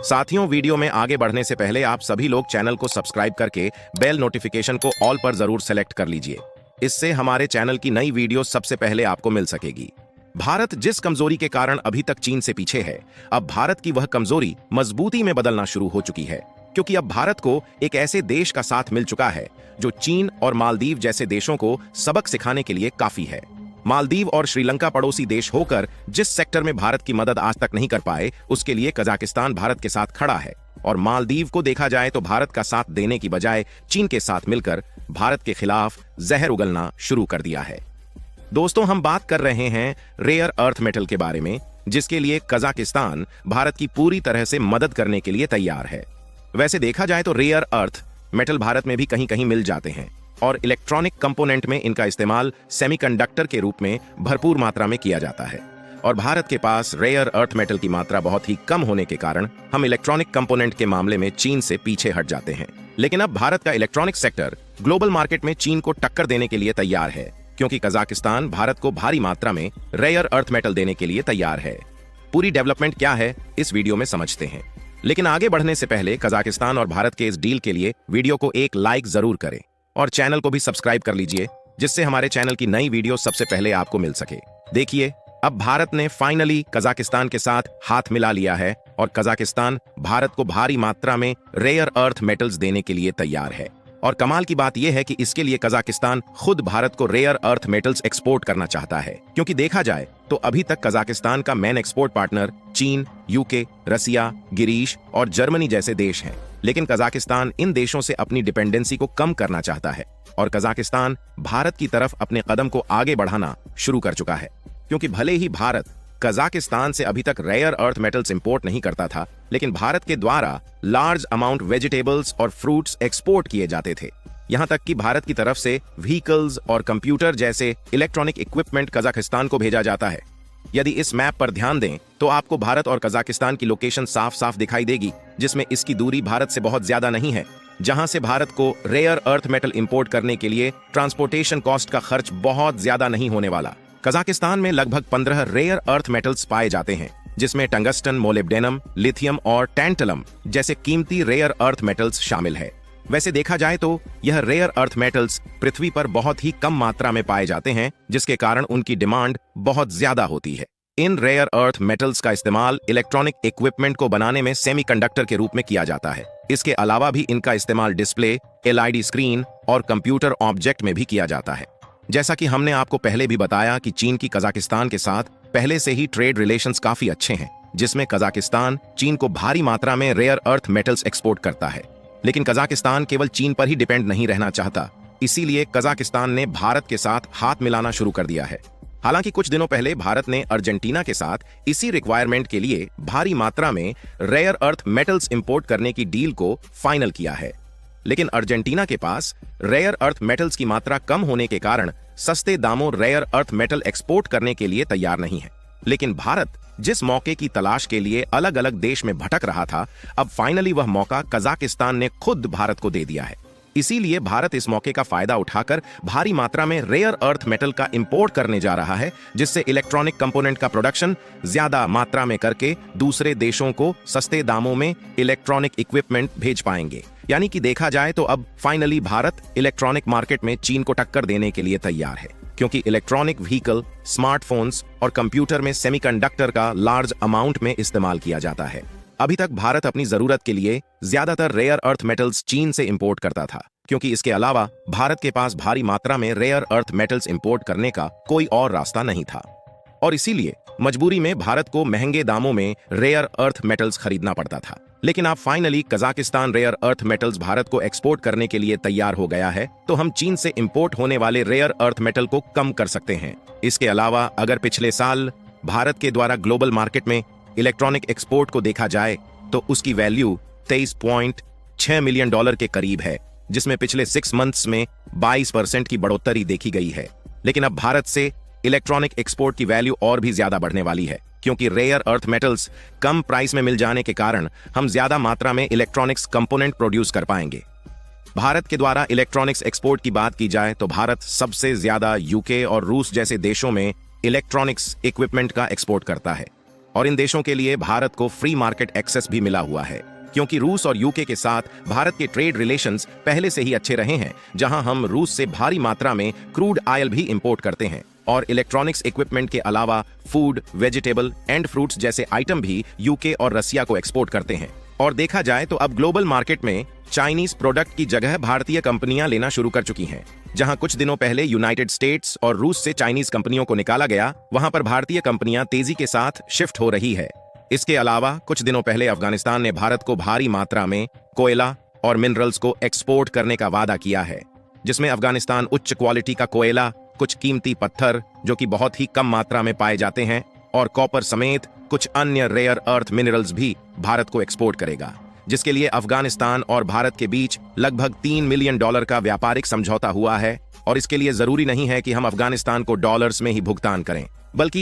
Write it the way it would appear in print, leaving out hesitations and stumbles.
साथियों, वीडियो में आगे बढ़ने से पहले आप सभी लोग चैनल को सब्सक्राइब करके बेल नोटिफिकेशन को ऑल पर जरूर सेलेक्ट कर लीजिए। इससे हमारे चैनल की नई वीडियो सबसे पहले आपको मिल सकेगी। भारत जिस कमजोरी के कारण अभी तक चीन से पीछे है, अब भारत की वह कमजोरी मजबूती में बदलना शुरू हो चुकी है, क्योंकि अब भारत को एक ऐसे देश का साथ मिल चुका है जो चीन और मालदीव जैसे देशों को सबक सिखाने के लिए काफी है। मालदीव और श्रीलंका पड़ोसी देश होकर जिस सेक्टर में भारत की मदद आज तक नहीं कर पाए, उसके लिए कजाकिस्तान भारत के साथ खड़ा है। और मालदीव को देखा जाए तो भारत का साथ देने की बजाय चीन के साथ मिलकर भारत के खिलाफ जहर उगलना शुरू कर दिया है। दोस्तों, हम बात कर रहे हैं रेयर अर्थ मेटल के बारे में, जिसके लिए कजाकिस्तान भारत की पूरी तरह से मदद करने के लिए तैयार है। वैसे देखा जाए तो रेयर अर्थ मेटल भारत में भी कहीं कहीं मिल जाते हैं और इलेक्ट्रॉनिक कंपोनेंट में इनका इस्तेमाल सेमीकंडक्टर के रूप में भरपूर मात्रा में किया जाता है। और भारत के पास रेयर अर्थ मेटल की मात्रा बहुत ही कम होने के कारण हम इलेक्ट्रॉनिक कंपोनेंट के मामले में चीन से पीछे हट जाते हैं। लेकिन अब भारत का इलेक्ट्रॉनिक सेक्टर ग्लोबल मार्केट में चीन को टक्कर देने के लिए तैयार है, क्योंकि कजाकिस्तान भारत को भारी मात्रा में रेयर अर्थ मेटल देने के लिए तैयार है। पूरी डेवलपमेंट क्या है, इस वीडियो में समझते हैं। लेकिन आगे बढ़ने से पहले कजाकिस्तान और भारत के इस डील के लिए वीडियो को एक लाइक जरूर करें और चैनल को भी सब्सक्राइब कर लीजिए, जिससे हमारे चैनल की नई वीडियो सबसे पहले आपको मिल सके। देखिए, अब भारत ने फाइनली कजाकिस्तान के साथ हाथ मिला लिया है और कजाकिस्तान भारत को भारी मात्रा में रेयर अर्थ मेटल्स देने के लिए तैयार है। और कमाल की बात यह है कि इसके लिए कजाकिस्तान खुद भारत को रेयर अर्थ मेटल्स एक्सपोर्ट करना चाहता है, क्योंकि देखा जाए तो अभी तक कजाकिस्तान का मेन एक्सपोर्ट पार्टनर चीन, यूके, रसिया, गिरीश और जर्मनी जैसे देश हैं। लेकिन कजाकिस्तान इन देशों से अपनी डिपेंडेंसी को कम करना चाहता है और कजाकिस्तान भारत की तरफ अपने कदम को आगे बढ़ाना शुरू कर चुका है, क्योंकि भले ही भारत कजाकिस्तान से अभी तक रेयर अर्थ मेटल्स इंपोर्ट नहीं करता था, लेकिन भारत के द्वारा लार्ज अमाउंट वेजिटेबल्स और फ्रूट्स एक्सपोर्ट किए जाते थे। यहां तक कि भारत की तरफ से व्हीकल्स और कंप्यूटर जैसे इलेक्ट्रॉनिक इक्विपमेंट कजाकिस्तान को भेजा जाता है। यदि इस मैप पर ध्यान दें तो आपको भारत और कजाकिस्तान की लोकेशन साफ साफ दिखाई देगी, जिसमें इसकी दूरी भारत से बहुत ज्यादा नहीं है, जहां से भारत को रेयर अर्थ मेटल इंपोर्ट करने के लिए ट्रांसपोर्टेशन कॉस्ट का खर्च बहुत ज्यादा नहीं होने वाला। कजाकिस्तान में लगभग 15 रेयर अर्थ मेटल्स पाए जाते हैं, जिसमें टंगस्टन, मोलिब्डेनम, लिथियम और टैंटलम जैसे कीमती रेयर अर्थ मेटल्स शामिल है। वैसे देखा जाए तो यह रेयर अर्थ मेटल्स पृथ्वी पर बहुत ही कम मात्रा में पाए जाते हैं, जिसके कारण उनकी डिमांड बहुत ज्यादा होती है। इन रेयर अर्थ मेटल्स का इस्तेमाल इलेक्ट्रॉनिक इक्विपमेंट को बनाने में सेमीकंडक्टर के रूप में किया जाता है। इसके अलावा भी इनका इस्तेमाल डिस्प्ले, एलईडी स्क्रीन और कंप्यूटर ऑब्जेक्ट में भी किया जाता है। जैसा कि हमने आपको पहले भी बताया कि चीन की कजाकिस्तान के साथ पहले से ही ट्रेड रिलेशंस काफी अच्छे हैं, जिसमें कजाकिस्तान चीन को भारी मात्रा में रेयर अर्थ मेटल्स एक्सपोर्ट करता है। लेकिन कजाकिस्तान केवल चीन पर ही डिपेंड नहीं रहना चाहता, इसीलिए कजाकिस्तान ने भारत के साथ हाथ मिलाना शुरू कर दिया है। हालांकि कुछ दिनों पहले भारत ने अर्जेंटीना के साथ इसी रिक्वायरमेंट के लिए भारी मात्रा में रेयर अर्थ मेटल्स इंपोर्ट करने की डील को फाइनल किया है। लेकिन अर्जेंटीना के पास रेयर अर्थ मेटल्स की मात्रा कम होने के कारण सस्ते दामों रेयर अर्थ मेटल एक्सपोर्ट करने के लिए तैयार नहीं है। लेकिन भारत जिस मौके की तलाश के लिए अलग अलग देश में भटक रहा था, अब फाइनली वह मौका कजाकिस्तान ने खुद भारत को दे दिया है। इसीलिए भारत इस मौके का फायदा उठाकर भारी मात्रा में रेयर अर्थ मेटल का इंपोर्ट करने जा रहा है, जिससे इलेक्ट्रॉनिक कंपोनेंट का प्रोडक्शन ज्यादा मात्रा में करके दूसरे देशों को सस्ते दामों में इलेक्ट्रॉनिक इक्विपमेंट भेज पाएंगे। यानी कि देखा जाए तो अब फाइनली भारत इलेक्ट्रॉनिक मार्केट में चीन को टक्कर देने के लिए तैयार है, क्योंकि इलेक्ट्रॉनिक व्हीकल, स्मार्टफोन्स और कंप्यूटर में सेमीकंडक्टर का लार्ज अमाउंट में इस्तेमाल किया जाता है। अभी तक भारत अपनी जरूरत के लिए ज्यादातर रेयर अर्थ मेटल्स चीन से इंपोर्ट करता था, क्योंकि इसके अलावा भारत के पास भारी मात्रा में रेयर अर्थ मेटल्स इंपोर्ट करने का कोई और रास्ता नहीं था। और इसीलिए मजबूरी में भारत को महंगे दामों में रेयर अर्थ मेटल्स खरीदना पड़ता था। लेकिन अब finally Kazakhstan rare earth metals Bharat को एक्सपोर्ट करने के लिए तैयार हो गया है, तो हम चीन से इंपोर्ट होने वाले रेयर अर्थ मेटल को कम कर सकते हैं। इसके अलावा अगर पिछले साल भारत के द्वारा ग्लोबल मार्केट में इलेक्ट्रॉनिक एक्सपोर्ट को देखा जाए तो उसकी वैल्यू 23.6 मिलियन डॉलर के करीब है, जिसमें पिछले 6 मंथ्स में 22% की बढ़ोतरी देखी गई है। लेकिन अब भारत से इलेक्ट्रॉनिक एक्सपोर्ट की वैल्यू और भी ज्यादा बढ़ने वाली है, क्योंकि रेयर अर्थ मेटल्स कम प्राइस में मिल जाने के कारण हम ज्यादा मात्रा में इलेक्ट्रॉनिक्स कंपोनेंट प्रोड्यूस कर पाएंगे। भारत के द्वारा इलेक्ट्रॉनिक्स एक्सपोर्ट की बात की जाए तो भारत सबसे ज्यादा यूके और रूस जैसे देशों में इलेक्ट्रॉनिक्स इक्विपमेंट का एक्सपोर्ट करता है। और इन देशों के लिए भारत को फ्री मार्केट एक्सेस भी मिला हुआ है, क्योंकि रूस और यूके के साथ भारत के ट्रेड रिलेशंस पहले से ही अच्छे रहे हैं, जहां हम रूस से भारी मात्रा में क्रूड ऑयल भी इंपोर्ट करते हैं और इलेक्ट्रॉनिक्स इक्विपमेंट के अलावा फूड, वेजिटेबल एंड फ्रूट्स जैसे आइटम भी यूके और रसिया को एक्सपोर्ट करते हैं। और देखा जाए तो अब ग्लोबल मार्केट में चाइनीज प्रोडक्ट की जगह भारतीय कंपनियां लेना शुरू कर चुकी हैं। जहां कुछ दिनों पहले यूनाइटेड स्टेट्स और रूस से चाइनीज कंपनियों को निकाला गया, वहां पर भारतीय कंपनियां तेजी के साथ शिफ्ट हो रही है। इसके अलावा कुछ दिनों पहले अफगानिस्तान ने भारत को भारी मात्रा में कोयला और मिनरल्स को एक्सपोर्ट करने का वादा किया है, जिसमें अफगानिस्तान उच्च क्वालिटी का कोयला, कुछ कीमती पत्थर जो कि बहुत ही कम मात्रा में पाए जाते हैं, और कॉपर समेत कुछ अन्य रेयर अर्थ मिनरल्स भी भारत को एक्सपोर्ट करेगा, जिसके लिए अफगानिस्तान और भारत के बीच लगभग $3 मिलियन का व्यापारिक समझौता हुआ है। और इसके लिए जरूरी नहीं है कि हम अफगानिस्तान को डॉलर्स में ही भुगतान करें, बल्कि